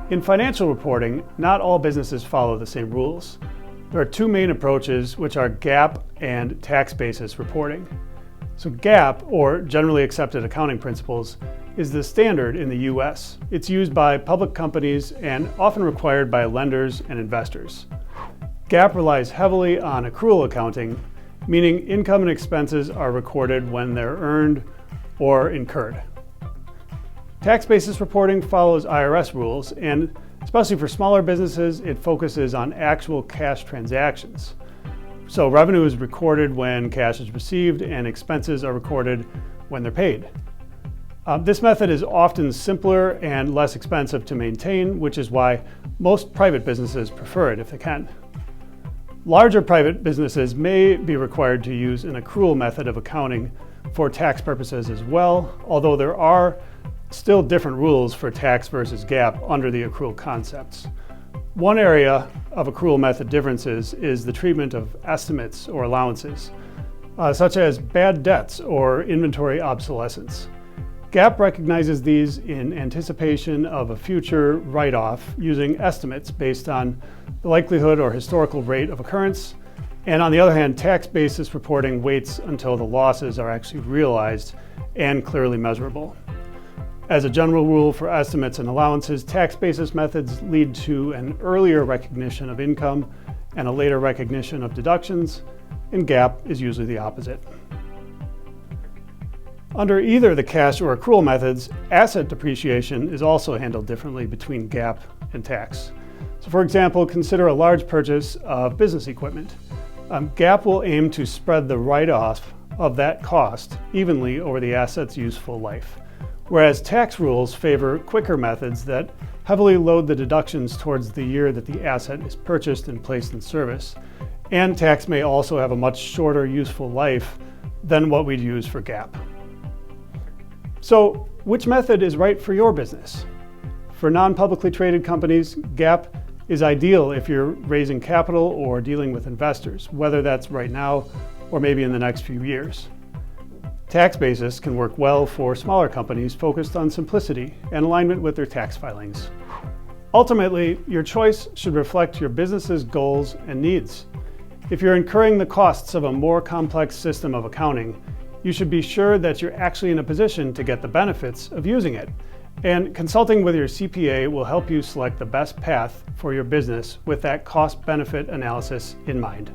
In financial reporting, not all businesses follow the same rules. There are two main approaches, which are GAAP and tax basis reporting. So GAAP, or Generally Accepted Accounting Principles, is the standard in the US. It's used by public companies and often required by lenders and investors. GAAP relies heavily on accrual accounting, meaning income and expenses are recorded when they're earned or incurred. Tax basis reporting follows IRS rules, and especially for smaller businesses, it focuses on actual cash transactions. So revenue is recorded when cash is received and expenses are recorded when they're paid. This method is often simpler and less expensive to maintain, which is why most private businesses prefer it if they can. Larger private businesses may be required to use an accrual method of accounting for tax purposes as well, although there are still different rules for tax versus GAAP under the accrual concepts. One area of accrual method differences is the treatment of estimates or allowances, such as bad debts or inventory obsolescence. GAAP recognizes these in anticipation of a future write-off using estimates based on the likelihood or historical rate of occurrence. And on the other hand, tax basis reporting waits until the losses are actually realized and clearly measurable. As a general rule for estimates and allowances, tax basis methods lead to an earlier recognition of income and a later recognition of deductions, and GAAP is usually the opposite. Under either the cash or accrual methods, asset depreciation is also handled differently between GAAP and tax. So for example, consider a large purchase of business equipment. GAAP will aim to spread the write-off of that cost evenly over the asset's useful life, whereas tax rules favor quicker methods that heavily load the deductions towards the year that the asset is purchased and placed in service. And tax may also have a much shorter useful life than what we'd use for GAAP. So, which method is right for your business? For non-publicly traded companies, GAAP is ideal if you're raising capital or dealing with investors, whether that's right now or maybe in the next few years. Tax basis can work well for smaller companies focused on simplicity and alignment with their tax filings. Ultimately, your choice should reflect your business's goals and needs. If you're incurring the costs of a more complex system of accounting, you should be sure that you're actually in a position to get the benefits of using it. And consulting with your CPA will help you select the best path for your business with that cost-benefit analysis in mind.